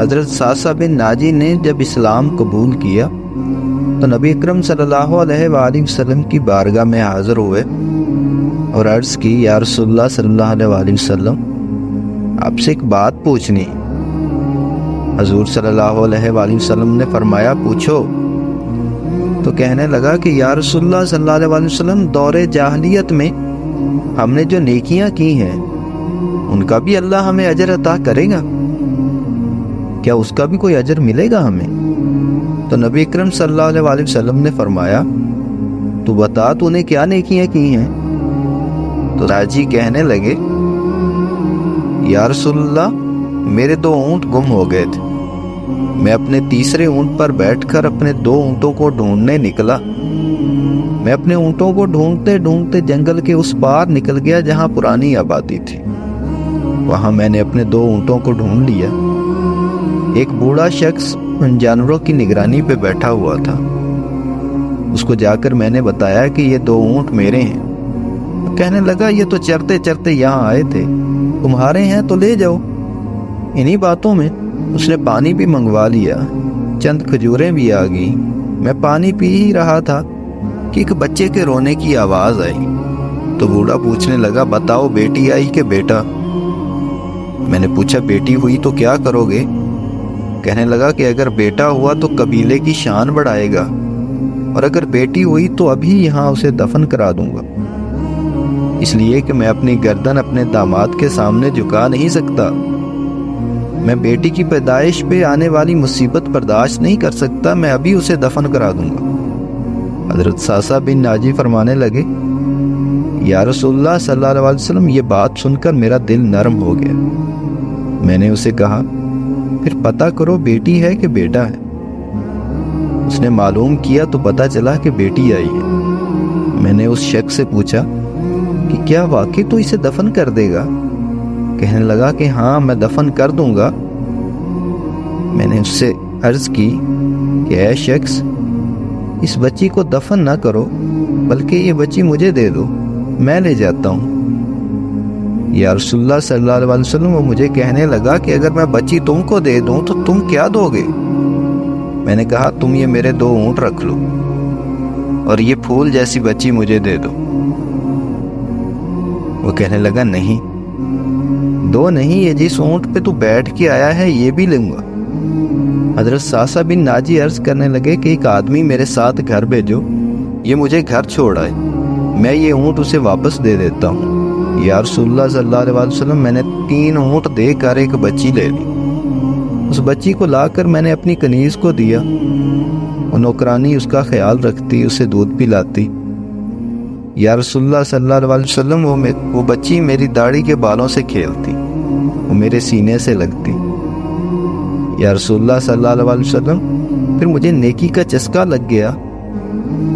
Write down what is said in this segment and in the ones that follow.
حضرت ساسا بن ناجی نے جب اسلام قبول کیا تو نبی اکرم صلی اللہ علیہ وآلہ وسلم کی بارگاہ میں حاضر ہوئے اور عرض کی، یا رسول اللہ صلی اللہ علیہ وآلہ وسلم، آپ سے ایک بات پوچھنی۔ حضور صلی اللہ علیہ وآلہ وسلم نے فرمایا، پوچھو۔ تو کہنے لگا کہ یا رسول اللہ صلی اللہ علیہ وآلہ وسلم، دور جاہلیت میں ہم نے جو نیکیاں کی ہیں ان کا بھی اللہ ہمیں اجر عطا کرے گا؟ کیا اس کا بھی کوئی اجر ملے گا ہمیں؟ تو نبی اکرم صلی اللہ علیہ وآلہ وسلم نے فرمایا، تو بتا تو نے کیا نیکیاں کی ہیں؟ تو راجی کہنے لگے، یا رسول اللہ، میرے 2 اونٹ گم ہو گئے تھے۔ میں اپنے تیسرے اونٹ پر بیٹھ کر اپنے 2 اونٹوں کو ڈھونڈنے نکلا۔ میں اپنے اونٹوں کو ڈھونڈتے ڈھونڈتے جنگل کے اس پار نکل گیا جہاں پرانی آبادی تھی۔ وہاں میں نے اپنے 2 اونٹوں کو ڈھونڈ لیا۔ ایک بوڑھا شخص ان جانوروں کی نگرانی پہ بیٹھا ہوا تھا۔ اس کو جا کر میں نے بتایا کہ یہ 2 اونٹ میرے ہیں۔ کہنے لگا، یہ تو چرتے چرتے یہاں آئے تھے، تمہارے ہیں تو لے جاؤ۔ انہی باتوں میں اس نے پانی بھی منگوا لیا، چند کھجوریں بھی آ گئیں۔ میں پانی پی ہی رہا تھا کہ ایک بچے کے رونے کی آواز آئی۔ تو بوڑھا پوچھنے لگا، بتاؤ بیٹی آئی کہ بیٹا؟ میں نے پوچھا، بیٹی ہوئی تو کیا کرو گے؟ کہنے لگا کہ اگر بیٹا ہوا تو قبیلے کی شان بڑھائے گا، اور اگر بیٹی ہوئی تو ابھی یہاں اسے دفن کرا دوں گا، اس لیے کہ میں اپنی گردن اپنے داماد کے سامنے جھکا نہیں سکتا۔ میں بیٹی کی پیدائش پہ آنے والی مصیبت برداشت نہیں کر سکتا، میں ابھی اسے دفن کرا دوں گا۔ حضرت ساسا بن ناجی فرمانے لگے، یا رسول اللہ صلی اللہ علیہ وسلم، یہ بات سن کر میرا دل نرم ہو گیا۔ میں نے اسے کہا، پھر پتہ کرو بیٹی ہے کہ بیٹا ہے۔ اس نے معلوم کیا تو پتہ چلا کہ بیٹی آئی ہے۔ میں نے اس شخص سے پوچھا کہ کیا واقعی تو اسے دفن کر دے گا؟ کہنے لگا کہ ہاں، میں دفن کر دوں گا۔ میں نے اس سے عرض کی کہ اے شخص، اس بچی کو دفن نہ کرو، بلکہ یہ بچی مجھے دے دو، میں لے جاتا ہوں۔ یا رسول اللہ صلی اللہ علیہ وسلم، وہ مجھے کہنے لگا کہ اگر میں بچی تم کو دے دوں تو تم کیا دو گے؟ میں نے کہا، تم یہ میرے 2 اونٹ رکھ لو اور یہ پھول جیسی بچی مجھے دے دو۔ وہ کہنے لگا، نہیں، 2 نہیں، یہ جس اونٹ پہ تو بیٹھ کے آیا ہے یہ بھی لوں گا۔ حضرت ساسا بن ناجی عرض کرنے لگے کہ ایک آدمی میرے ساتھ گھر بھیجو، یہ مجھے گھر چھوڑ آئے، میں یہ اونٹ اسے واپس دے دیتا ہوں۔ یا رسول اللہ صلی اللہ علیہ وسلم، میں نے 3 اونٹ دے کر ایک بچی لے لی۔ اس بچی کو لا کر میں نے اپنی کنیز کو دیا، وہ نوکرانی اس کا خیال رکھتی، اسے دودھ پلاتی۔ یا رسول اللہ صلی اللہ علیہ وسلم، وہ بچی میری داڑھی کے بالوں سے کھیلتی، وہ میرے سینے سے لگتی۔ یا رسول اللہ صلی اللہ علیہ وسلم، پھر مجھے نیکی کا چسکا لگ گیا،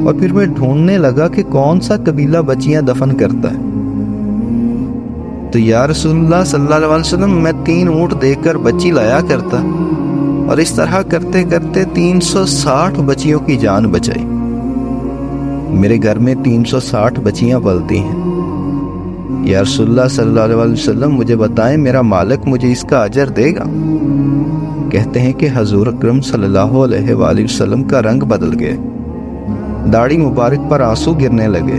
اور پھر میں ڈھونڈنے لگا کہ کون سا قبیلہ بچیاں دفن کرتا ہے۔ تو یا رسول اللہ صلی اللہ علیہ وسلم، میں 3 اونٹ دے کر بچی لایا کرتا، اور اس طرح کرتے کرتے 360 بچیوں کی جان بچائی۔ میرے گھر میں 360 بچیاں پلتی ہیں۔ یا رسول اللہ صلی اللہ علیہ وسلم، مجھے بتائیں میرا مالک مجھے اس کا اجر دے گا؟ کہتے ہیں کہ حضور اکرم صلی اللہ علیہ وآلہ وسلم کا رنگ بدل گئے، داڑھی مبارک پر آنسو گرنے لگے،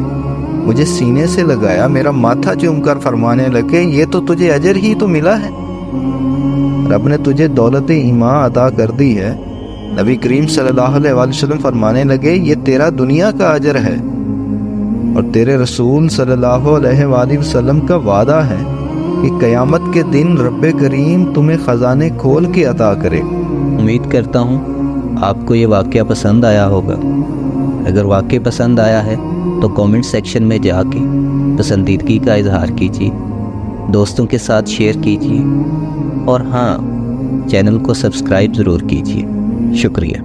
مجھے سینے سے لگایا، میرا ماتھا چوم کر فرمانے لگے، یہ تو تجھے اجر ہی تو ملا ہے، رب نے تجھے دولت ایمان عطا کر دی ہے۔ نبی کریم صلی اللہ علیہ وسلم فرمانے لگے، یہ تیرا دنیا کا اجر ہے، اور تیرے رسول صلی اللہ علیہ وآلہ وسلم کا وعدہ ہے کہ قیامت کے دن رب کریم تمہیں خزانے کھول کے عطا کرے۔ امید کرتا ہوں آپ کو یہ واقعہ پسند آیا ہوگا۔ اگر واقعہ پسند آیا ہے تو کامنٹ سیکشن میں جا کے پسندیدگی کا اظہار کیجیے، دوستوں کے ساتھ شیئر کیجیے، اور ہاں، چینل کو سبسکرائب ضرور کیجیے۔ شکریہ۔